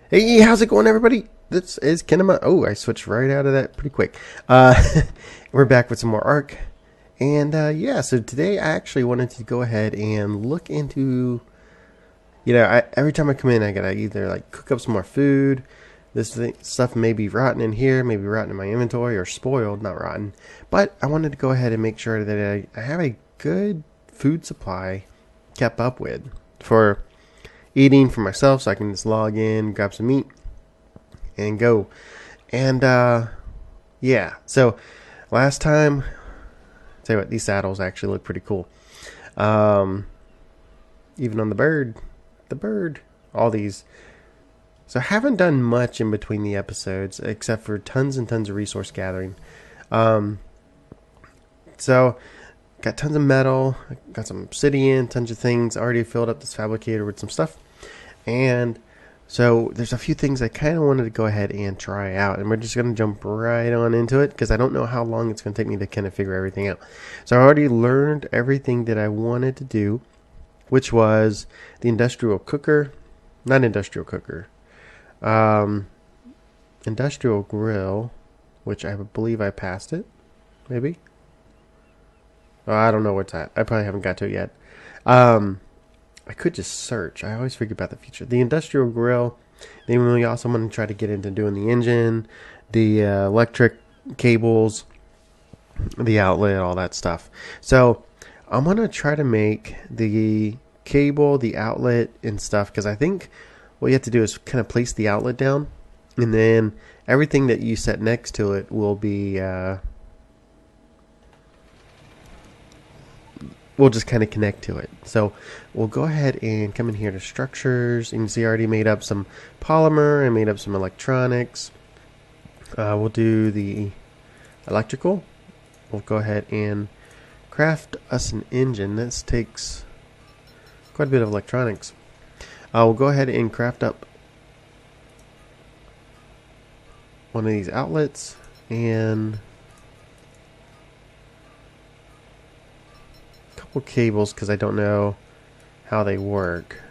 Hey, how's it going, everybody? This is Kinema. Oh, I switched right out of that pretty quick. We're back with some more Ark. And yeah, so today I actually wanted to go ahead and look into, every time I come in, I gotta either like cook up some more food. Stuff may be rotten in here, maybe rotten in my inventory, or spoiled, not rotten. But I wanted to go ahead and make sure that I have a good food supply kept up with for eating for myself, so I can just log in, grab some meat, and go. And yeah, so last time, tell you what, these saddles actually look pretty cool. Um, Even on the bird, all these. So I haven't done much in between the episodes except for tons and tons of resource gathering. Um, so got tons of metal, got some obsidian, tons of things. Already filled up this fabricator with some stuff. And so there's a few things I kind of wanted to go ahead and try out, and we're just going to jump right on into it because I don't know how long it's going to take me to kind of figure everything out. So I already learned everything that I wanted to do, which was the industrial cooker, not industrial cooker, industrial grill, which I believe I passed it, maybe. Oh, I don't know what's that. I probably haven't got to it yet. I could just search. I always forget about the feature. The industrial grill. Then we also want to try to get into doing the engine, the electric cables, the outlet, all that stuff. So I'm going to try to make the cable, the outlet, and stuff, because I think what you have to do is kind of place the outlet down, and then everything that you set next to it will be... we'll just kind of connect to it. So we'll go ahead and come in here to structures. You can see I already made up some polymer and made up some electronics. We'll do the electrical. We'll go ahead and craft us an engine. This takes quite a bit of electronics. We'll go ahead and craft up one of these outlets and cables because I don't know how they work.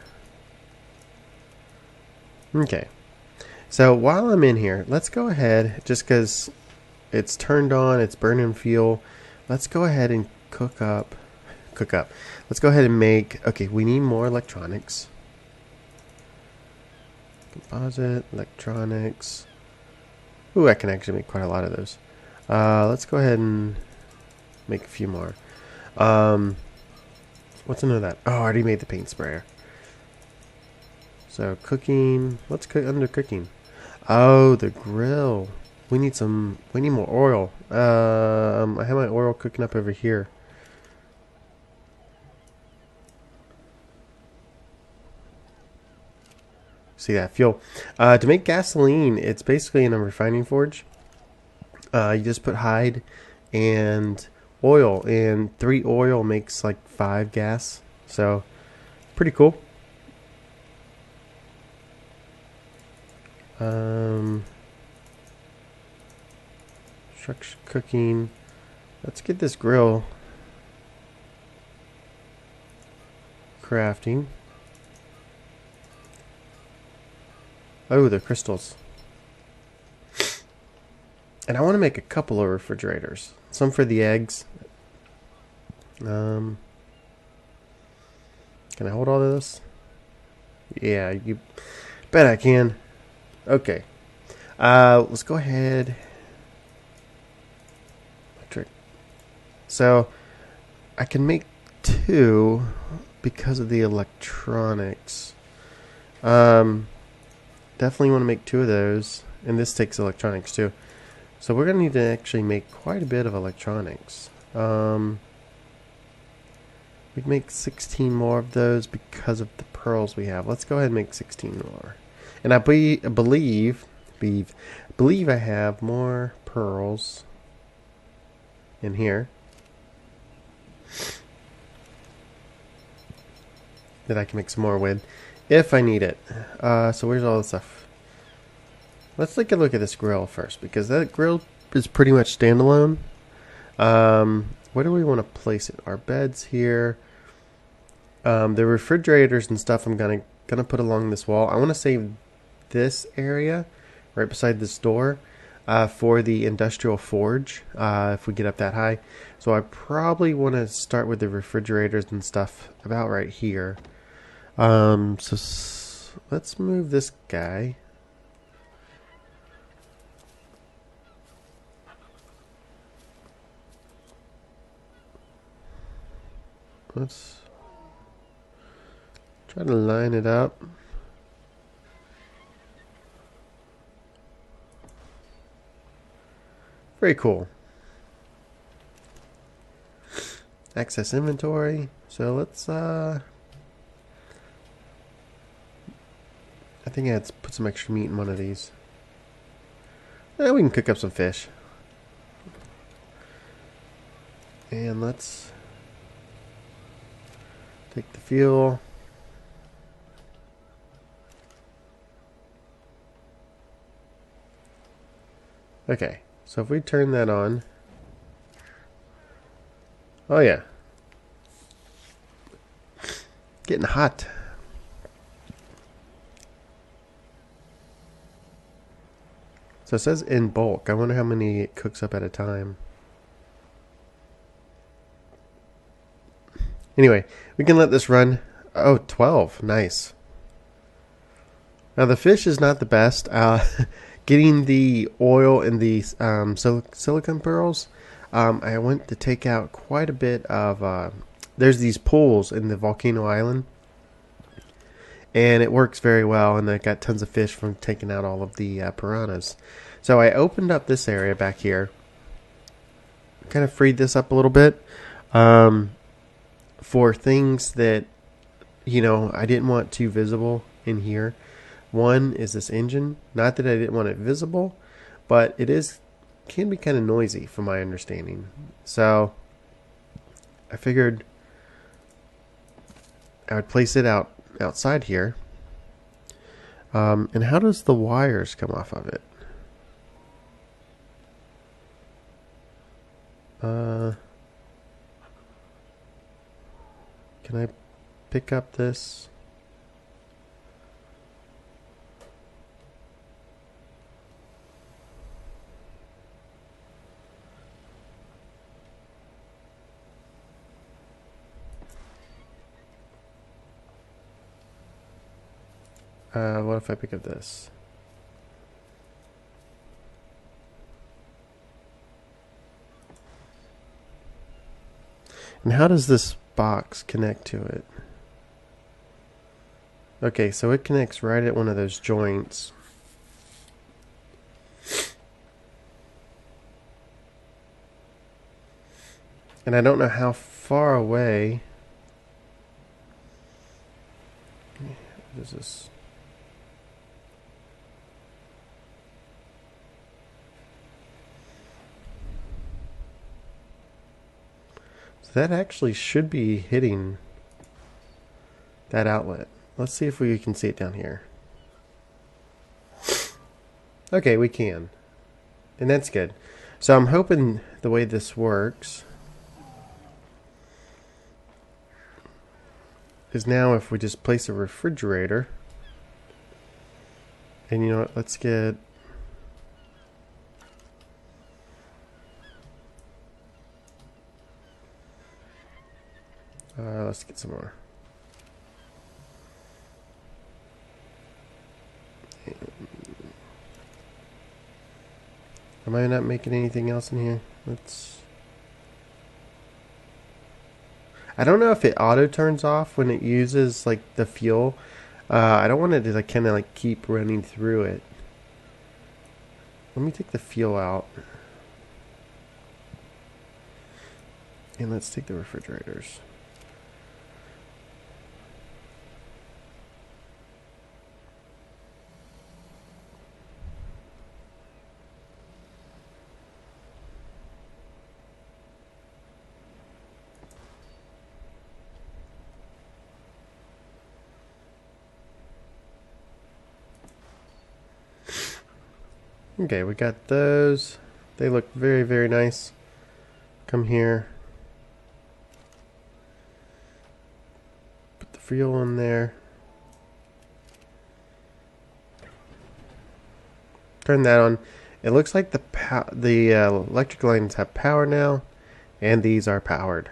Okay, so while I'm in here, let's go ahead, just because it's turned on, it's burning fuel, let's go ahead and cook up. Let's go ahead and make, okay, we need more electronics. Composite, electronics. Ooh, I can actually make quite a lot of those. Let's go ahead and make a few more. What's under that? Oh, I already made the paint sprayer. So cooking. Let's cook under cooking. Oh, the grill. We need more oil. I have my oil cooking up over here. See that fuel? To make gasoline, it's basically in a refining forge. You just put hide and oil, and 3 oil makes like 5 gas, so pretty cool. Structure cooking. Let's get this grill crafting. Oh, the crystals. And I want to make a couple of refrigerators. Some for the eggs. Can I hold all of this? Yeah, you bet I can. Okay. Let's go ahead. Electric. So I can make 2 because of the electronics. Definitely want to make 2 of those, and this takes electronics too. So we're going to need to actually make quite a bit of electronics. We can make 16 more of those because of the pearls we have. Let's go ahead and make 16 more. And I believe I have more pearls in here that I can make some more with if I need it. So where's all the stuff? Let's take a look at this grill first, because that grill is pretty much standalone. Where do we want to place it? Our bed's here. The refrigerators and stuff I'm gonna put along this wall. I want to save this area, right beside this door, for the industrial forge, if we get up that high. So I probably want to start with the refrigerators and stuff about right here. Let's move this guy. Let's try to line it up. Very cool. Access inventory. So let's I think I had to put some extra meat in one of these. We can cook up some fish. And let's take the fuel. Okay, so if we turn that on. Oh yeah. Getting hot. So it says in bulk. I wonder how many it cooks up at a time. Anyway, we can let this run. Oh, 12. Nice. Now the fish is not the best. Getting the oil and the silicone pearls, I went to take out quite a bit of... there's these pools in the volcano island. And it works very well, and I got tons of fish from taking out all of the piranhas. So I opened up this area back here. Kind of freed this up a little bit. For things that, you know, I didn't want too visible in here. One is this engine. Not that I didn't want it visible, but it can be kind of noisy from my understanding. So I figured I would place it outside here. And how does the wires come off of it? Can I pick up this? What if I pick up this? And how does this box connect to it? Okay, so it connects right at one of those joints. And I don't know how far away. What is this? That actually should be hitting that outlet. Let's see if we can see it down here. Okay, we can. And that's good. So I'm hoping the way this works is now if we just place a refrigerator, and you know what, let's get some more. Am I not making anything else in here? I don't know if it auto turns off when it uses like the fuel. I don't want it to like kind of like keep running through it. Let me take the fuel out. And let's take the refrigerators. Okay, we got those. They look very, very nice. Come here. Put the fuel in there. Turn that on. It looks like the electric lines have power now, and these are powered.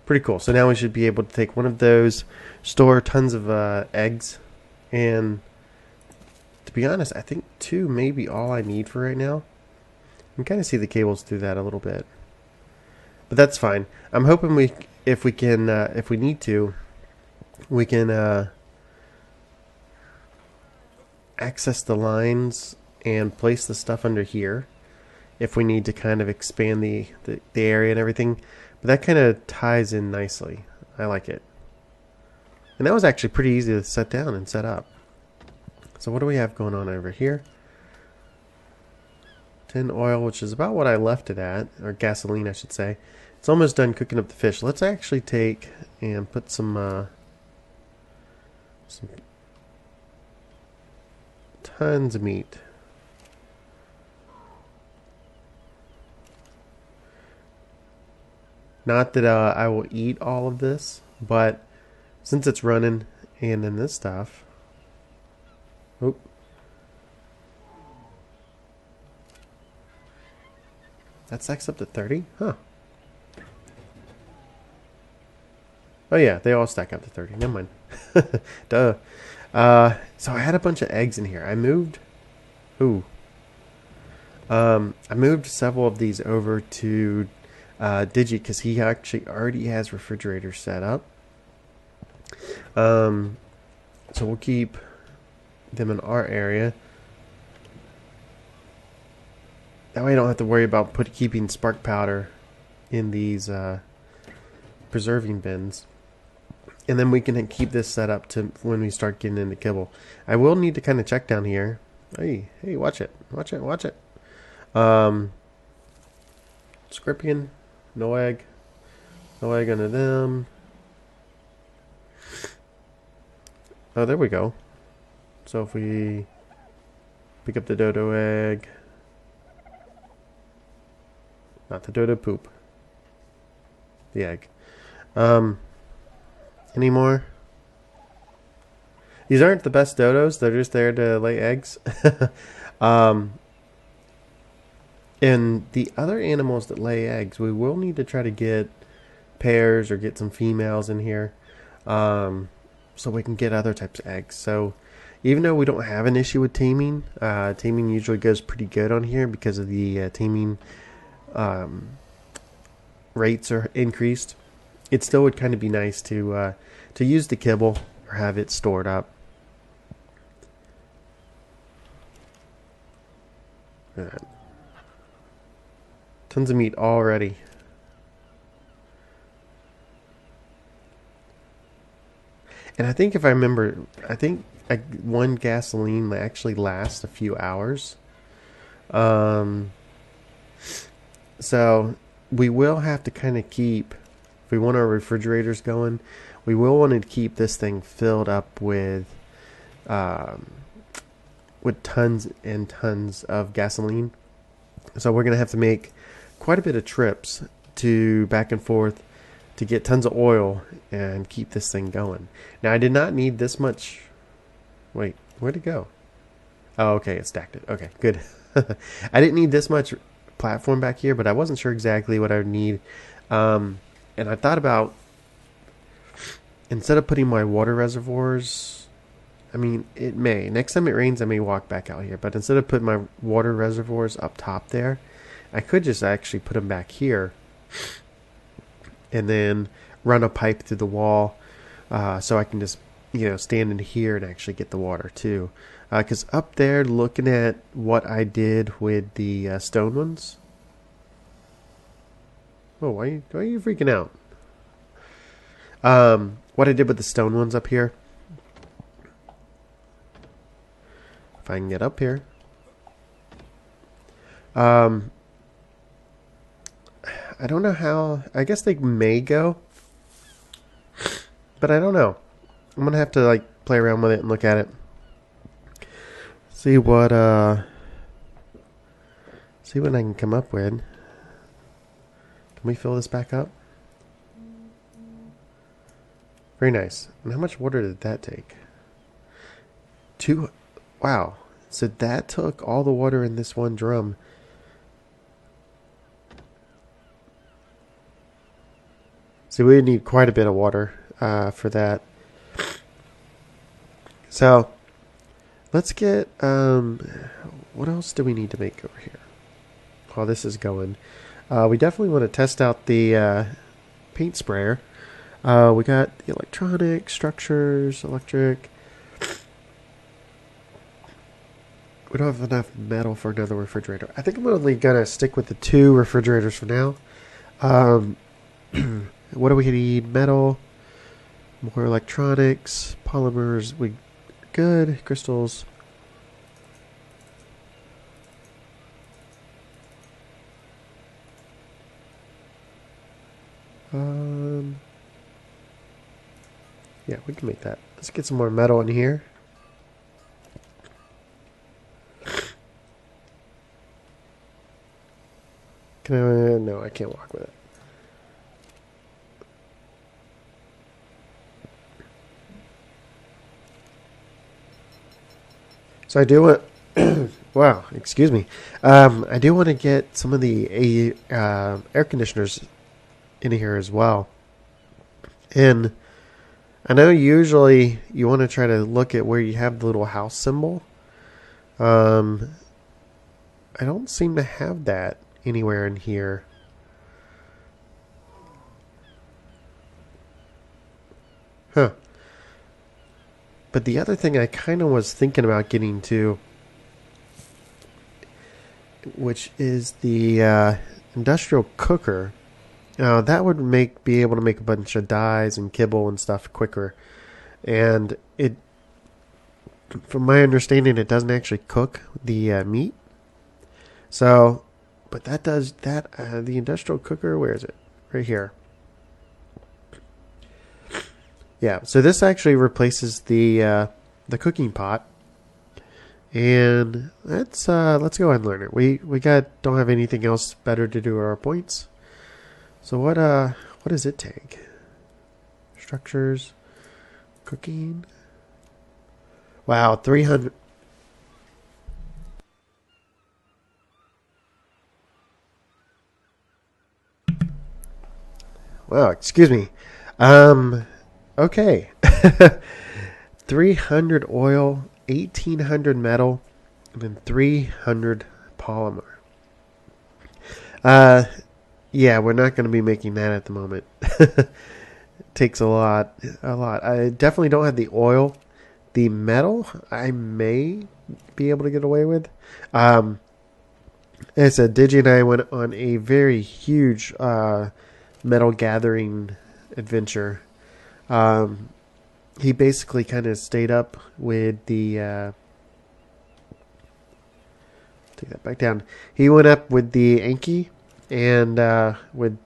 Pretty cool. So now we should be able to take one of those, store tons of eggs, and to be honest, I think 2 may be all I need for right now. You can kind of see the cables through that a little bit, but that's fine. I'm hoping if we need to, we can access the lines and place the stuff under here if we need to kind of expand the area and everything. But that kind of ties in nicely. I like it. And that was actually pretty easy to set down and set up. So what do we have going on over here? Tin oil, which is about what I left it at, or gasoline I should say. It's almost done cooking up the fish. Let's actually take and put some tons of meat. Not that I will eat all of this, but since it's running and then this stuff. Oop. That stacks up to 30? Huh. Oh yeah, they all stack up to 30. Never mind. Duh. So I had a bunch of eggs in here. I moved... Ooh. I moved several of these over to Digi because he actually already has refrigerators set up. So we'll keep them in our area. That way I don't have to worry about keeping spark powder in these preserving bins. And then we can keep this set up to when we start getting into kibble. I will need to kind of check down here. Hey, watch it. Watch it, watch it. Scorpion, no egg. No egg under them. Oh, there we go. So if we pick up the dodo egg. Not the dodo poop. The egg. Any more? These aren't the best dodos. They're just there to lay eggs. And the other animals that lay eggs, we will need to try to get pairs or get some females in here. So we can get other types of eggs. So even though we don't have an issue with taming, taming usually goes pretty good on here because of the taming rates are increased. It still would kind of be nice to use the kibble or have it stored up. Tons of meat already. And I think if I remember, I think one gasoline actually lasts a few hours. So we will have to kind of keep, if we want our refrigerators going, we will want to keep this thing filled up with tons and tons of gasoline. So we're going to have to make quite a bit of trips to back and forth to get tons of oil and keep this thing going. Now I did not need this much. Wait, where'd it go? Oh, okay, it stacked it. Okay, good. I didn't need this much platform back here, but I wasn't sure exactly what I would need. And I thought about, instead of putting my water reservoirs, I mean, it may. Next time it rains, I may walk back out here. But instead of putting my water reservoirs up top there, I could just actually put them back here and then run a pipe through the wall so I can just, stand in here and actually get the water too. Because up there, looking at what I did with the stone ones. Oh, why are you freaking out? What I did with the stone ones up here. If I can get up here. I don't know how. I guess they may go. But I don't know. I'm going to have to play around with it and look at it. See what I can come up with. Can we fill this back up? Very nice. And how much water did that take? Wow. So that took all the water in this one drum. So we need quite a bit of water for that. So let's get, what else do we need to make over here? While this is going, we definitely want to test out the paint sprayer. We got the electronic, structures, electric. We don't have enough metal for another refrigerator. I think I'm only going to stick with the 2 refrigerators for now. What do we need? Metal, more electronics, polymers. We good. Crystals. Yeah, we can make that. Let's get some more metal in here. Can I? No, I can't walk with it. So I do want. Wow, excuse me. I do want to get some of the air conditioners in here as well. And I know usually you want to try to look at where you have the little house symbol. I don't seem to have that anywhere in here. Huh. But the other thing I kind of was thinking about getting to, which is the industrial cooker. That would be able to make a bunch of dyes and kibble and stuff quicker. And it, from my understanding, it doesn't actually cook the meat. So, but that does that. The industrial cooker, where is it? Right here. Yeah. So this actually replaces the cooking pot. And let's go ahead and learn it. We don't have anything else better to do our points. So what does it take? Structures, cooking. Wow, 300. Wow, excuse me. Okay. 300 oil, 1800 metal, and then 300 polymer. Yeah, we're not going to be making that at the moment. It takes a lot. I definitely don't have the oil. The metal, I may be able to get away with. As I said, Digi and I went on a very huge metal gathering adventure. He basically kind of stayed up with the... take that back down. He went up with the Anki. And with,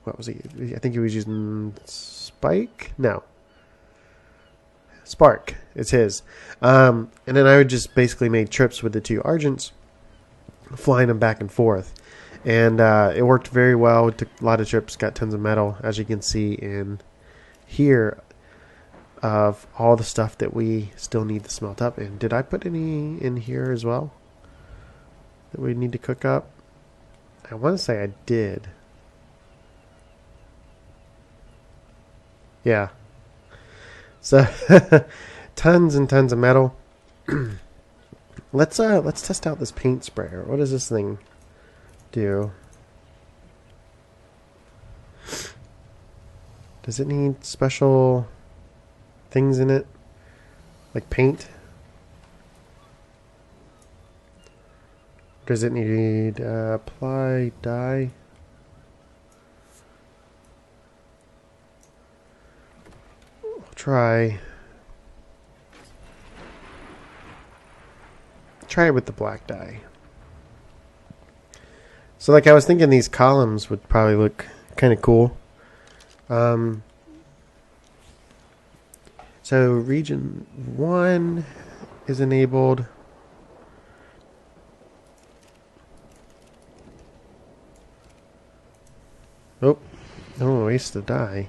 what was he? I think he was using Spike? No. Spark. It's his. And then I would just basically make trips with the 2 Argents, flying them back and forth. And it worked very well. It took a lot of trips, got tons of metal, as you can see in here, of all the stuff that we still need to smelt up. And did I put any in here as well that we need to cook up? I want to say I did. Yeah. So tons and tons of metal. Let's test out this paint sprayer. What does this thing do? Does it need special things in it? Like paint? Does it need apply dye? I'll try it with the black dye. So like I was thinking these columns would probably look kind of cool. So region 1 is enabled. Oh, don't waste the dye.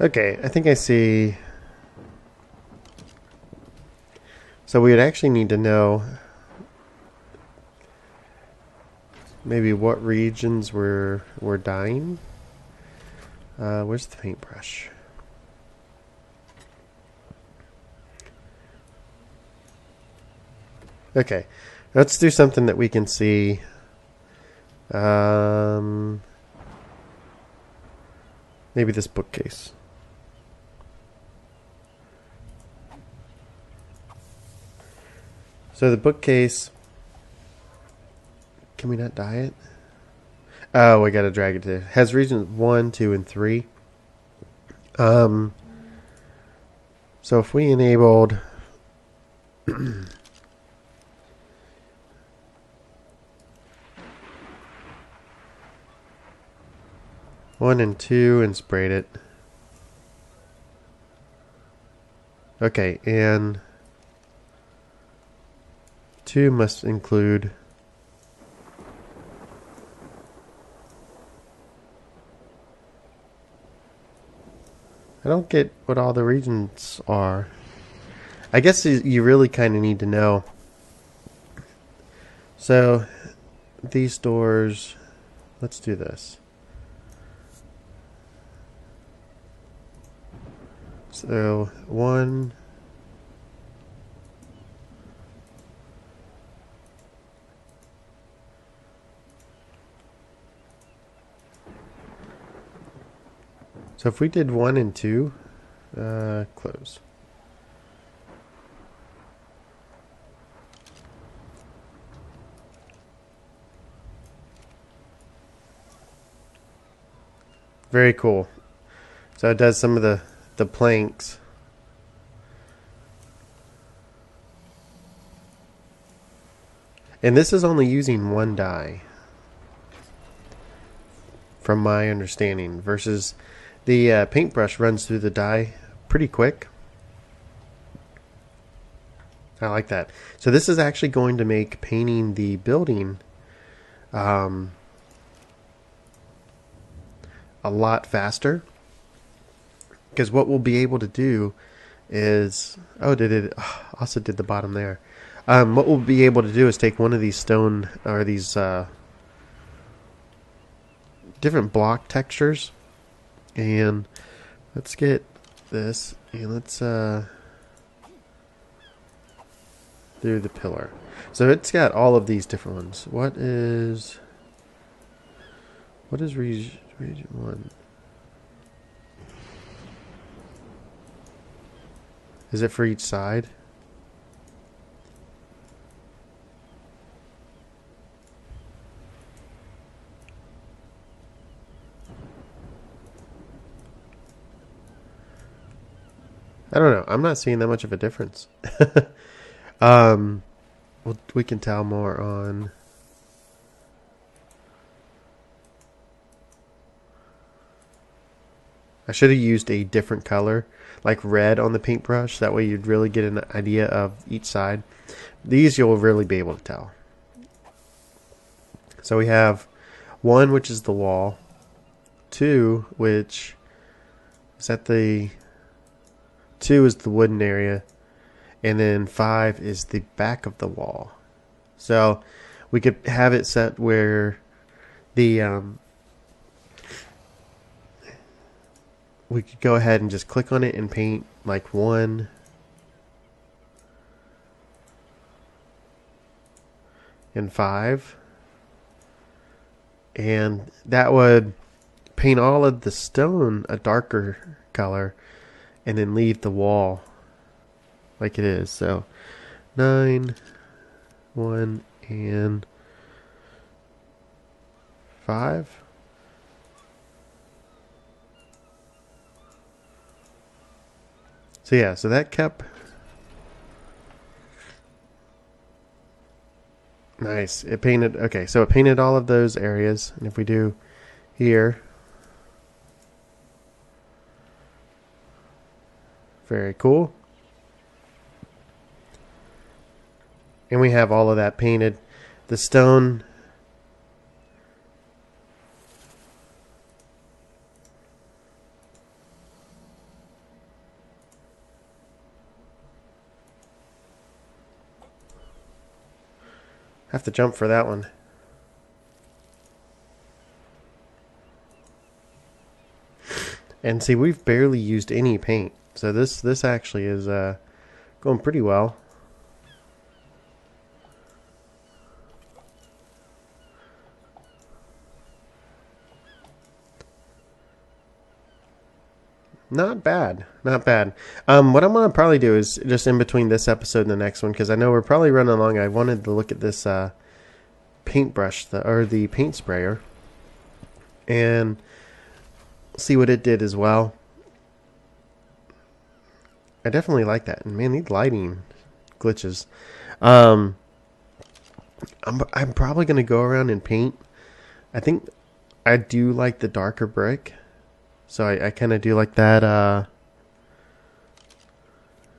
Okay, I think I see. So we would actually need to know maybe what regions were dying. Where's the paintbrush? Okay, let's do something that we can see. Maybe this bookcase. So the bookcase, can we not dye it? Oh, we gotta drag it to. Has regions 1, 2, and 3. So if we enabled 1 and 2 and sprayed it. Okay, and 2 must include I don't get what all the regions are. I guess you really kind of need to know. So these doors, let's do this. So 1, so if we did 1 and 2, close. Very cool. So it does some of the planks. And this is only using 1 dye, from my understanding, versus the paintbrush runs through the dye pretty quick. I like that. So this is actually going to make painting the building a lot faster. Because what we'll be able to do is... Oh, also did the bottom there. What we'll be able to do is take one of these stone, or these different block textures. And let's get this, and let's do the pillar. So it's got all of these different ones. What is region 1? Is it for each side? I don't know. I'm not seeing that much of a difference. Well, we can tell more on... I should have used a different color, like red on the paintbrush. That way you'd really get an idea of each side. These you'll really be able to tell. So we have 1, which is the wall. 2, which is at the... 2 is the wooden area. And then 5 is the back of the wall. So we could have it set where the... we could go ahead and just click on it and paint like 1 and 5, and that would paint all of the stone a darker color and then leave the wall like it is. So 9, 1, and 5. So yeah, so that kept... Nice. It painted... Okay, so it painted all of those areas. And if we do here... Very cool. And we have all of that painted. The stone... Have to jump for that one. And see, we've barely used any paint. So this actually is going pretty well. Not bad. Not bad. What I'm going to probably do is just in between this episode and the next one, because I know we're probably running along. I wanted to look at this paintbrush, or the paint sprayer, and see what it did as well. I definitely like that. And man, these lighting glitches. I'm probably going to go around and paint. I think I do like the darker brick. So I kind of do like that.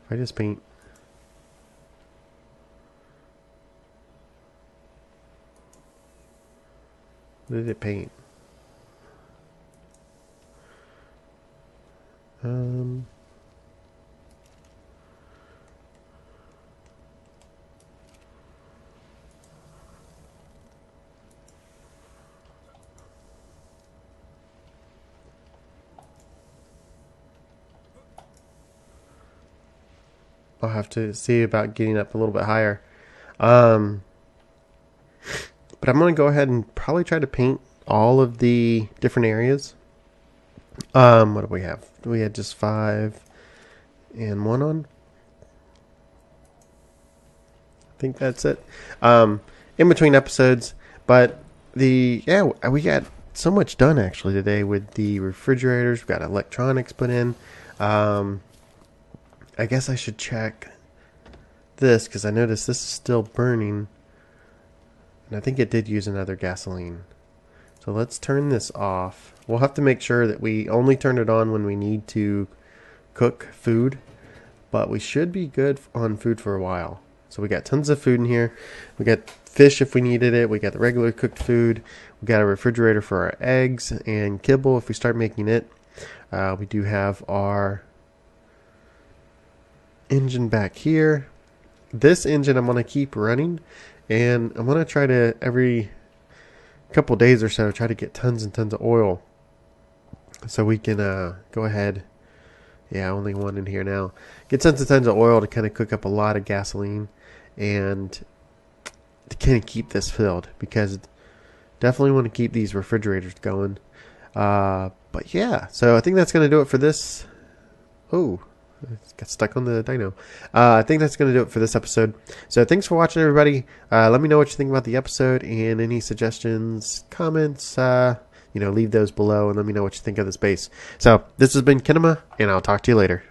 If I just paint. What did it paint? I'll have to see about getting up a little bit higher. But I'm going to go ahead and probably try to paint all of the different areas. What do we have? We had just 5 and 1 on. I think that's it. In between episodes, but we got so much done actually today with the refrigerators. We've got electronics put in. I guess I should check this because I noticed this is still burning. And I think it did use another gasoline. So let's turn this off. We'll have to make sure that we only turn it on when we need to cook food. But we should be good on food for a while. So we got tons of food in here. We got fish if we needed it. We got the regular cooked food. We got a refrigerator for our eggs and kibble if we start making it. We do have our engine back here. This engine I'm going to keep running, and I'm going to try to every couple days or so try to get tons and tons of oil so we can go ahead. Yeah, only one in here now. Get tons and tons of oil to kind of cook up a lot of gasoline and to kind of keep this filled, because definitely want to keep these refrigerators going. But yeah, so I think that's going to do it for this. Oh, it got stuck on the dyno. I think that's going to do it for this episode. So thanks for watching, everybody. Let me know what you think about the episode, and any suggestions, comments, leave those below, and let me know what you think of this base. So this has been Kinema, and I'll talk to you later.